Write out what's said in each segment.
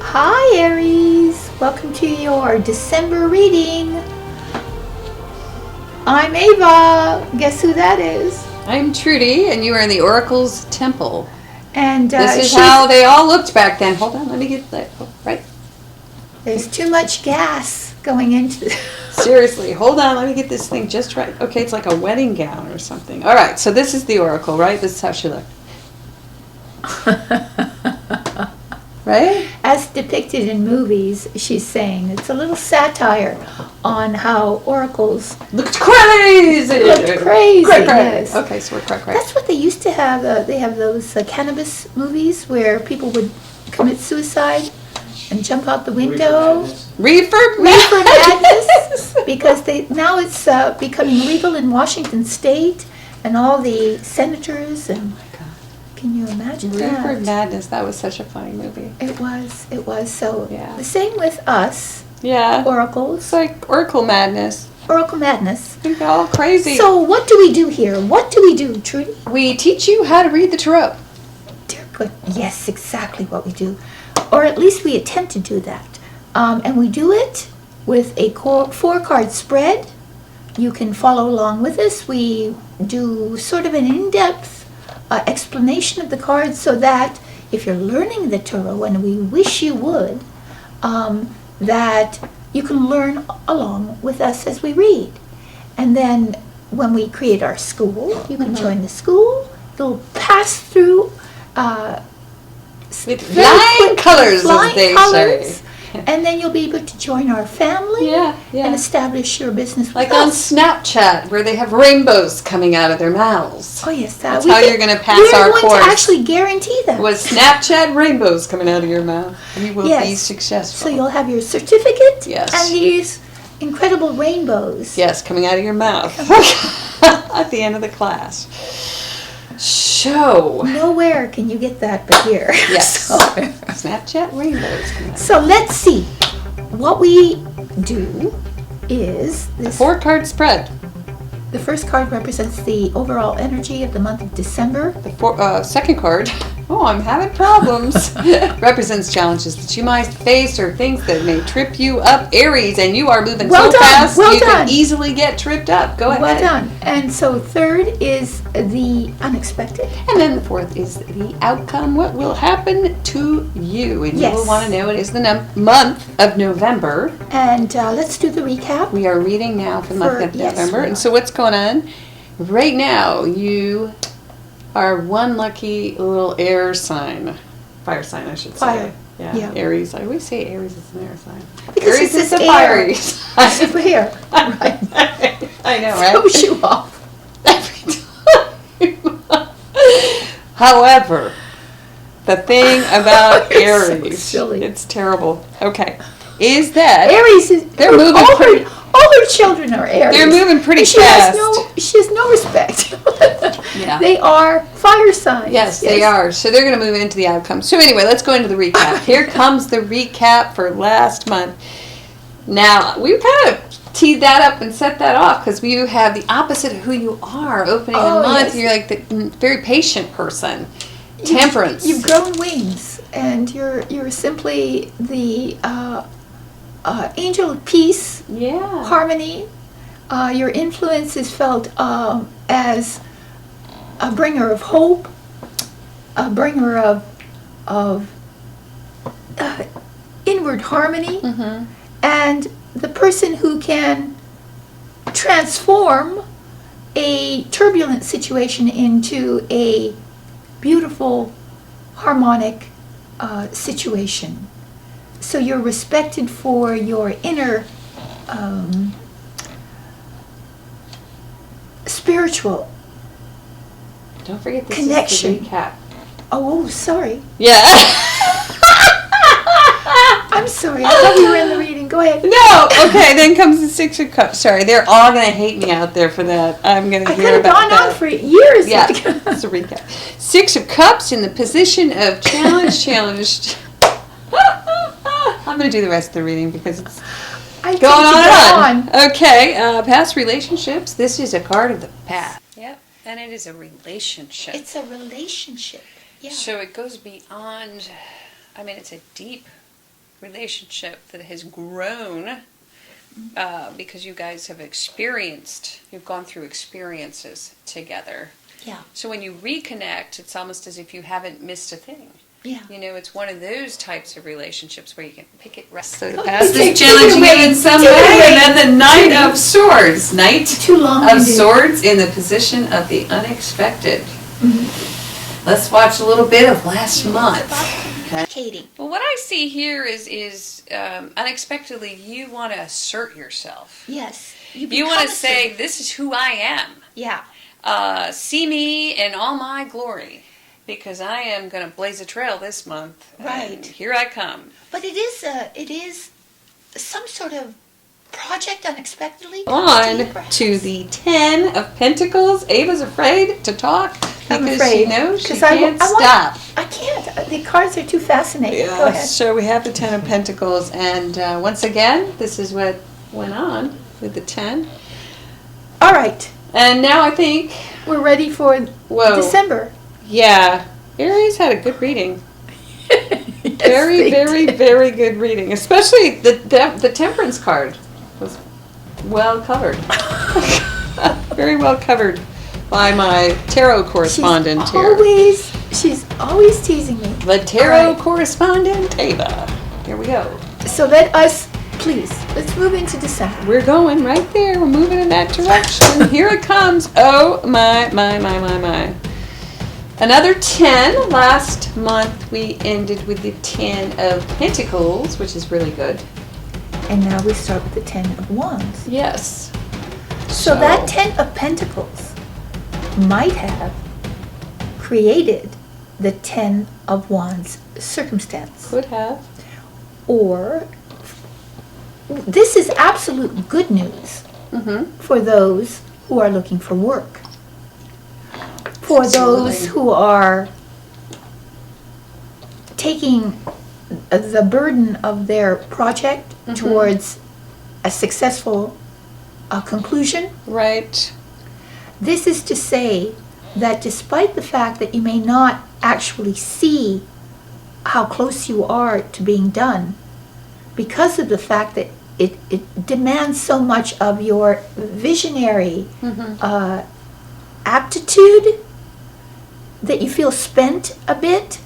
Hi Aries, welcome to your December reading. I'm Ava. Guess who that is? I'm Trudy, and you are in the Oracle's temple. And this is how they all looked back then. Hold on, let me get that right. There's too much gas going into Seriously, hold on, let me get this thing just right. Okay, it's like a wedding gown or something. All right, so this is the Oracle, right? This is how she looked. Right? As depicted in movies, she's saying it's a little satire on how oracles looked crazy. Yes. Okay, so we're crack. That's what they used to have. They have those cannabis movies where people would commit suicide and jump out the window. Reefer Madness. Because now it's becoming legal in Washington State, and all the senators and. Can you imagine that? Reefer Madness, that was such a funny movie. It was. So yeah. The same with us. Yeah. Oracles. It's like Oracle Madness. Oracle Madness. They're all crazy. So what do we do here? What do we do, Trudy? We teach you how to read the tarot. Dear good. Yes, exactly what we do. Or at least we attempt to do that. And we do it with a 4-card spread. You can follow along with us. We do sort of an in-depth explanation of the cards so that if you're learning the tarot, and we wish you would, that you can learn along with us as we read. And then when we create our school, you can join the school. You'll pass through flying colors, as they say. And then you'll be able to join our family and establish your business with like us. on Snapchat, where they have rainbows coming out of their mouths. Oh, yes. That's how you're going to pass our course. We're going to actually guarantee that. With Snapchat rainbows coming out of your mouth, you will be successful. So you'll have your certificate and these incredible rainbows. Yes, coming out of your mouth at the end of the class. So nowhere can you get that but here. Yes. Snapchat rainbows. So let's see. What we do is this 4-card spread. The first card represents the overall energy of the month of December. The second card, I'm having problems, represents challenges that you might face or things that may trip you up. Aries, and you are moving fast, you can easily get tripped up. Go ahead. Well done. And so third is the unexpected. And then the fourth is the outcome, what will happen to you. And you will want to know it is the month of November. And let's do the recap. We are reading now for the month of November. And so what's going on? Right now, you are one lucky little air sign. Fire sign, I should say. Fire. Yeah. Aries. I always say Aries is an air sign. Because Aries is a fire sign. Super here. Right. I know, right? Throws you off. However, the thing about Aries, so silly. It's terrible. Okay. Is that Aries is they're moving all her children are Aries. They're moving pretty fast. She has no respect. Yeah. They are fire signs. Yes, they are. So they're going to move into the outcome. So anyway, let's go into the recap. Here comes the recap for last month. Now, we kind of teed that up and set that off because you have the opposite of who you are opening the month. Yes. You're like the very patient person. Temperance. You've grown wings, and you're simply the angel of peace, harmony. Your influence is felt as a bringer of hope, a bringer of inward harmony, and the person who can transform a turbulent situation into a beautiful, harmonic situation. So you're respected for your inner spiritual Don't forget this connection. Is the recap. Oh, sorry. Yeah. I'm sorry. I thought we were in the reading. Go ahead. No. Okay. Then comes the 6 of Cups. Sorry, they're all gonna hate me out there for that. I'm gonna hear about that. I could have gone on for years. Yeah. That's a recap. 6 of Cups in the position of challenged. I'm going to do the rest of the reading because it's going on and on. Okay, past relationships. This is a card of the past. Yep, and it is a relationship. It's a relationship. Yeah. So it goes beyond, I mean, it's a deep relationship that has grown because you guys have you've gone through experiences together. Yeah. So when you reconnect, it's almost as if you haven't missed a thing. Yeah. You know, it's one of those types of relationships where you can pick it right. So Oh, pass take this challenge it away. in some Take it way, away. and then the Knight of Swords. Knight Too long of winded. Swords in the position of the unexpected. Let's watch a little bit of last month. Okay. Katie. Well, what I see here is unexpectedly you want to assert yourself. Yes. You want to say, this is who I am. Yeah. See me in all my glory, because I am going to blaze a trail this month. Right. And here I come. But it is some sort of project unexpectedly. On perhaps. to the 10 of Pentacles. Ava's afraid to talk I'm because afraid, she knows she 'cause I can't want- stop. I can't. The cards are too fascinating. Go ahead. So we have the 10 of Pentacles, and once again, this is what went on with the 10. All right. And now I think, We're ready for whoa, December. yeah, Aries had a good reading. Yes, Very, they very, did. very good reading. Especially the Temperance card was well covered. Very well covered by my tarot correspondent here. She's always teasing me. The tarot All right. correspondent, Ava. Here we go. So let's move into December. We're going right there. We're moving in that direction. Here it comes. Oh, my. Another 10. Last month we ended with the 10 of Pentacles, which is really good. And now we start with the 10 of Wands. Yes. So that 10 of Pentacles might have created the 10 of Wands circumstance. Could have. Or this is absolute good news for those who are looking for work. For those who are taking the burden of their project towards a successful conclusion. Right. This is to say that despite the fact that you may not actually see how close you are to being done, because of the fact that it demands so much of your visionary aptitude that you feel spent a bit.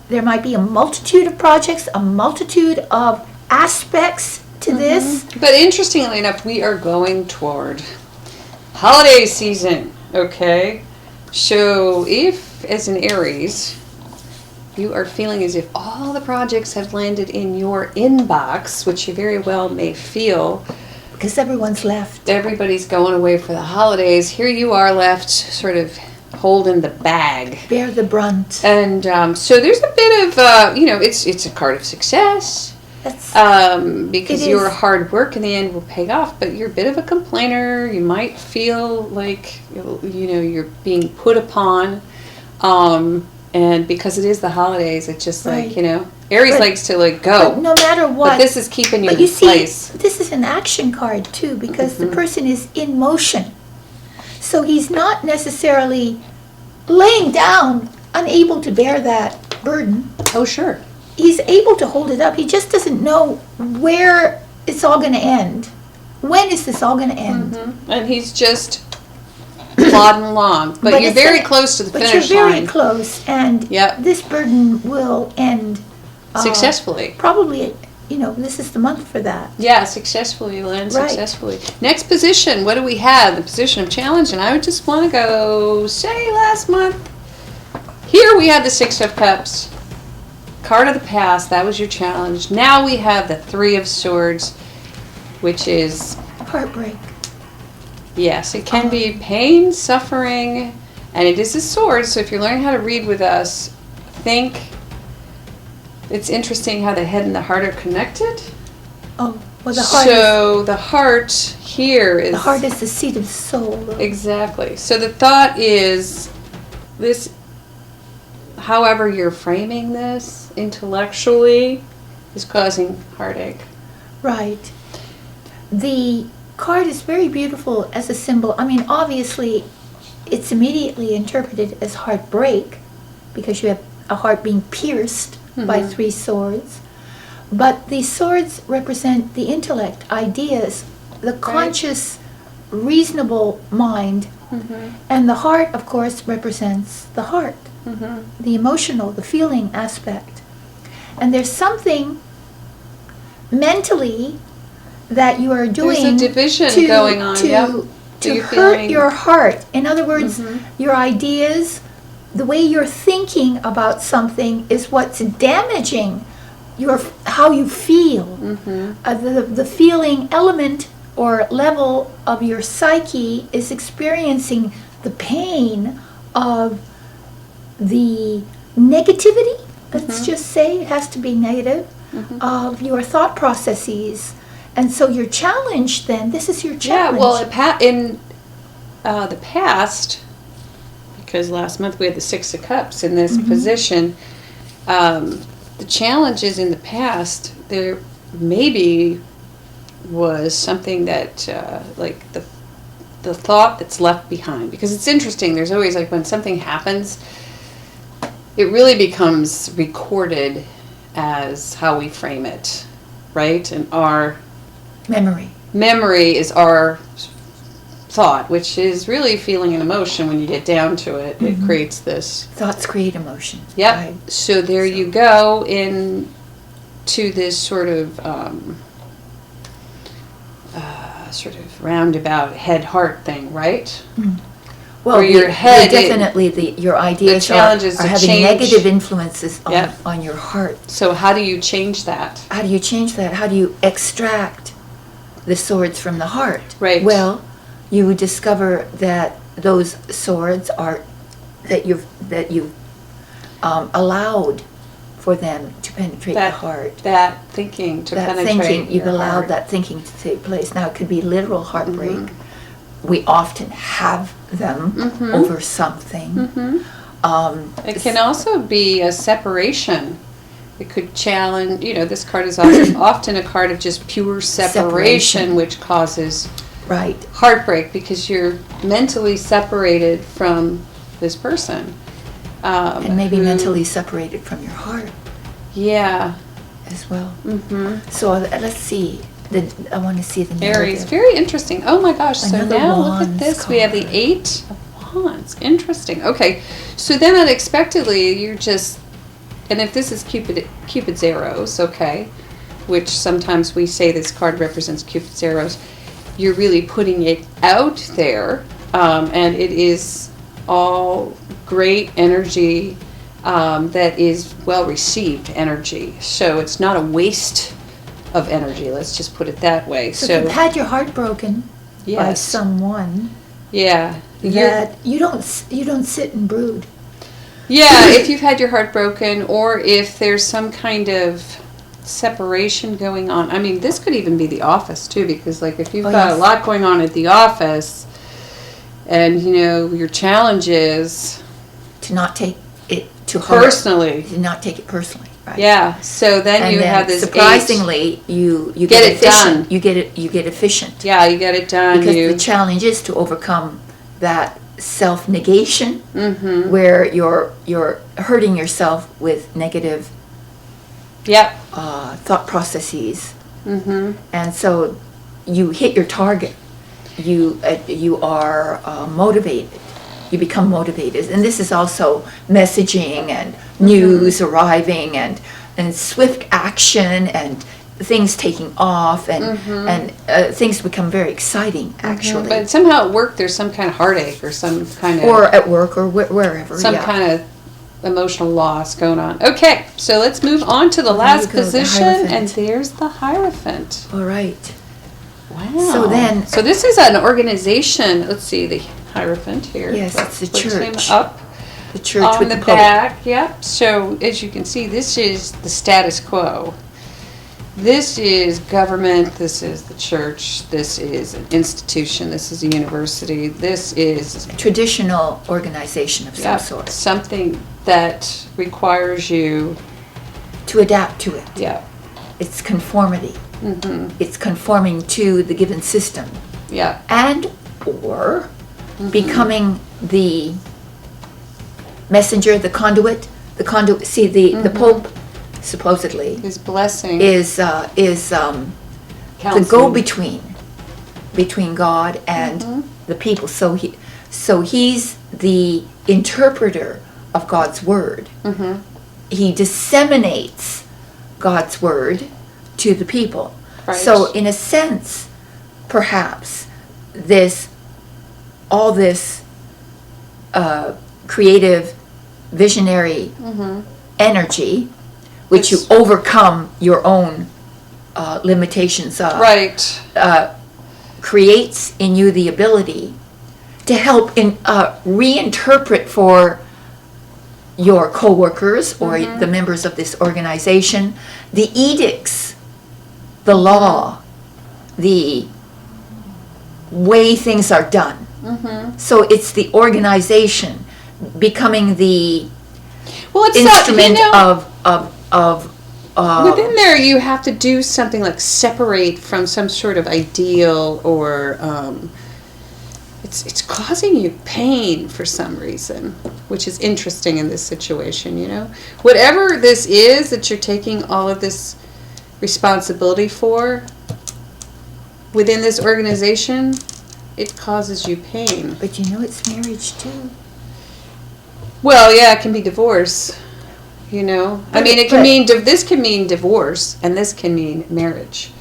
There might be a multitude of projects, a multitude of aspects to this. But interestingly enough, we are going toward holiday season, okay? So if, as an Aries, you are feeling as if all the projects have landed in your inbox, which you very well may feel, Because everyone's left. everybody's going away for the holidays, here you are left sort of holding the bag. Bear the brunt. And so there's a bit of, it's a card of success. That's Because It your is. hard work in the end will pay off, but you're a bit of a complainer. You might feel like, you're being put upon. And because it is the holidays, it's just Right. Aries But- likes to but go. no matter what. But this is keeping you But in you see, place. this is an action card too, because the person is in motion. So he's not necessarily laying down, unable to bear that burden. Oh, sure. He's able to hold it up. He just doesn't know where it's all going to end. When is this all going to end? And he's just plodding along. But you're it's very gonna- close to the But finish you're very line. close, and Yep. this burden will end Successfully. Probably, this is the month for that. Yeah, successfully, land Right. successfully. Next position, what do we have? The position of challenge, and I would just want to go say last month. Here we had the 6 of Cups, card of the past, that was your challenge. Now we have the 3 of Swords, which is, Heartbreak. yes, it can be pain, suffering, and it is a sword, so if you're learning how to read with us, think it's interesting how the head and the heart are connected. Oh, well, the heart. So the heart here is... The heart is the seat of the soul. Exactly. So the thought is this, however you're framing this intellectually, is causing heartache. Right. The card is very beautiful as a symbol. I mean, obviously, it's immediately interpreted as heartbreak because you have a heart being pierced by 3 swords. But the swords represent the intellect, ideas, the conscious, reasonable mind. And the heart, of course, represents the heart, the emotional, the feeling aspect. And there's something mentally that you are doing. There's a division going on, to hurt your heart. In other words, your ideas, the way you're thinking about something is what's damaging how you feel. The feeling element or level of your psyche is experiencing the pain of the negativity, let's just say, it has to be negative, of your thought processes. And so your challenge then, this is your challenge. Yeah, well, in the past, because last month we had the Six of Cups in this position, the challenges in the past, there maybe was something that, like the thought that's left behind. Because it's interesting, there's always, like, when something happens, it really becomes recorded as how we frame it, right? And our memory is our thought, which is really feeling and emotion. When you get down to it, it creates this. Thoughts create emotion. Yep. Right? So there you go into this sort of roundabout head-heart thing, right? Well, your head, definitely your ideas are having negative influences on your heart. So how do you change that? How do you change that? How do you extract the swords from the heart? Right. Well, you would discover that those swords are that you've allowed for them to penetrate the heart. That thinking to penetrate. Thinking, you've allowed heart. that thinking to take place. Now, it could be literal heartbreak. We often have them over something. It can also be a separation. It could challenge, this card is often a card of just pure separation. Which causes heartbreak because you're mentally separated from this person. And maybe mentally separated from your heart. Yeah. As well. So let's see. I want to see the narrative. Aries, very interesting. Oh my gosh, so Another now look at Wands this. card. We have the 8 of Wands. Interesting. Okay, so then unexpectedly you're just, and if this is Cupid's arrows, okay, which sometimes we say this card represents Cupid's arrows, you're really putting it out there, and it is all great energy that is well received energy. So it's not a waste of energy, let's just put it that way. So if you've had your heart broken by someone, that you don't sit and brood. Yeah, if you've had your heart broken, or if there's some kind of separation going on. I mean, this could even be the office too, because like if you've got a lot going on at the office, and your challenge is to not take it to personally, to not take it personally. Right. Yeah. So then you have this. Surprisingly, you get it efficient. done. You get efficient. Yeah, you get it done. Because the challenge is to overcome that self-negation, where you're hurting yourself with negative thought processes, and so you hit your target. You are motivated. You become motivated, and this is also messaging and news arriving and swift action and things taking off and things become very exciting actually. But somehow at work there's some kind of heartache or some kind of, or at work or wherever, some kind of emotional loss going on. Okay, so let's move on to the last position, and there's the Hierophant. All right. Wow. So this is an organization. Let's see the Hierophant here. Yes, it's the church. Him up. The church on with the Pope. back. Yep. So as you can see, this is the status quo. This is government. This is the church. This is an institution. This is a university. This is a traditional organization of some sort. Something that requires you to adapt to it. Yeah. It's conformity. It's conforming to the given system. Yeah. And or becoming the messenger, the conduit. See, the Pope supposedly, His blessing. is the Counseling. go-between God and the people. So he's the interpreter of God's word. He disseminates God's word to the people. Right. So in a sense, perhaps all this creative, visionary energy, which you overcome your own limitations of, Right. creates in you the ability to help reinterpret for your coworkers or the members of this organization the edicts, the law, the way things are done. So it's the organization becoming the instrument of within there, you have to do something like separate from some sort of ideal, or it's causing you pain for some reason, which is interesting in this situation. Whatever this is that you're taking all of this responsibility for within this organization, it causes you pain. But it's marriage too. Well, yeah, it can be divorce. I mean, it can mean this can mean divorce, and this can mean marriage.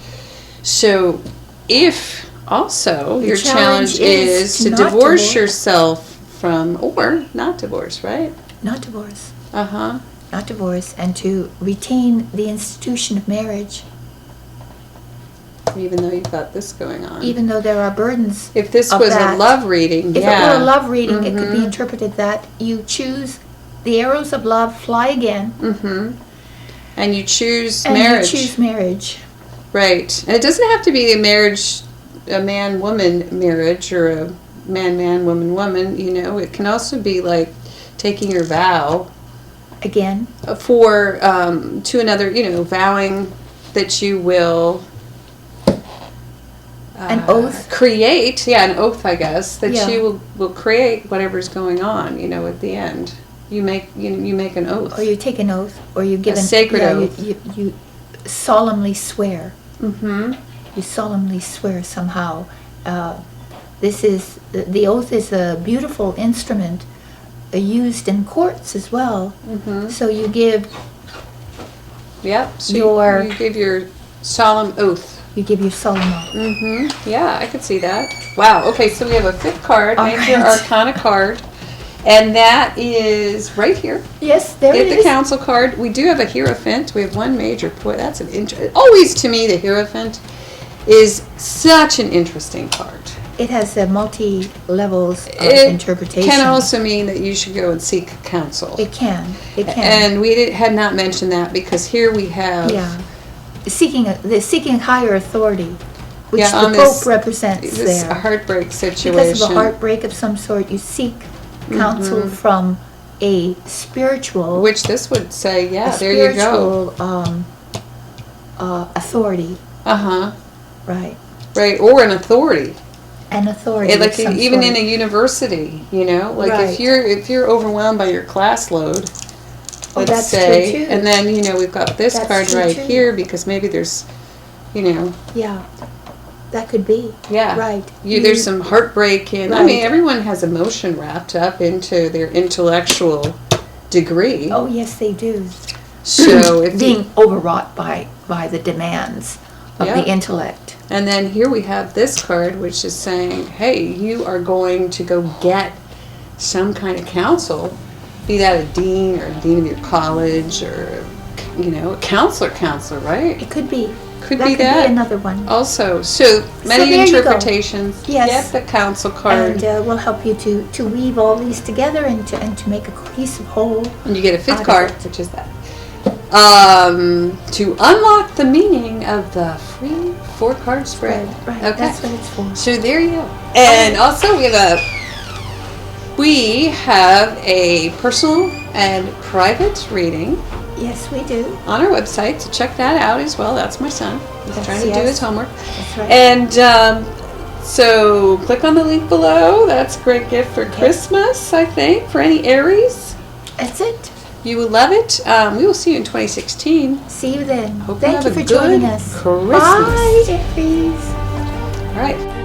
So, if also your challenge is to divorce yourself from, or not divorce, right? Not divorce. Not divorce, and to retain the institution of marriage. Even though you've got this going on. Even though there are burdens. If this was a love reading, If it were a love reading, it could be interpreted that you choose the arrows of love, fly again. And you choose and marriage. You choose marriage. Right. And it doesn't have to be a marriage, a man-woman marriage, or a man-man, woman-woman. It can also be like taking your vow. Again. For, to another, vowing that you will... an oath? Create, an oath, I guess, that you will create whatever's going on, at the end. You make an oath. Or you take an oath, or you give a sacred oath. You solemnly swear. You solemnly swear somehow. The oath is a beautiful instrument used in courts as well. So you give. Yep. So you give your solemn oath. You give your solemn oath. Yeah, I could see that. Wow. Okay, so we have a 5th card, Major Arcana card. And that is right here. Yes, there it is. Get the council card. We do have a Hierophant. We have one major. Boy, that's an interesting. Always to me, the Hierophant is such an interesting card. It has multi levels of interpretation. It can also mean that you should go and seek counsel. It can. And we had not mentioned that because here we have seeking higher authority, which the Pope represents this there. Heartbreak situation. Because of a heartbreak of some sort, you seek counsel from a spiritual, which this would say, there you go. Authority. Right. Right, or an authority. An authority. Like even in a university, if you're overwhelmed by your class load, let's say, true too. and then we've got this card right here because maybe there's, that could be. Yeah. Right. There's some heartbreak and I mean everyone has emotion wrapped up into their intellectual degree. Oh yes, they do. So if being overwrought by the demands of the intellect. And then here we have this card which is saying, hey, you are going to go get some kind of counsel, be that a dean or a dean of your college or a counselor, right? It could be. Could be another one. Also, so many interpretations. Yes. Get the counsel card. And we'll help you to weave all these together and to make a cohesive whole. And you get a 5th card, which is that. To unlock the meaning of the free 4-card spread. Right, okay. That's what it's for. So there you go. And also we have a personal and private reading. Yes, we do. On our website, so check that out as well. That's my son. He's trying to do his homework. That's right. And so click on the link below. That's a great gift for Christmas, I think, for any ARIES. That's it. You will love it. We will see you in 2016. See you then. Hope Thank have you a for good joining us. Christmas. Bye, Aries. All right.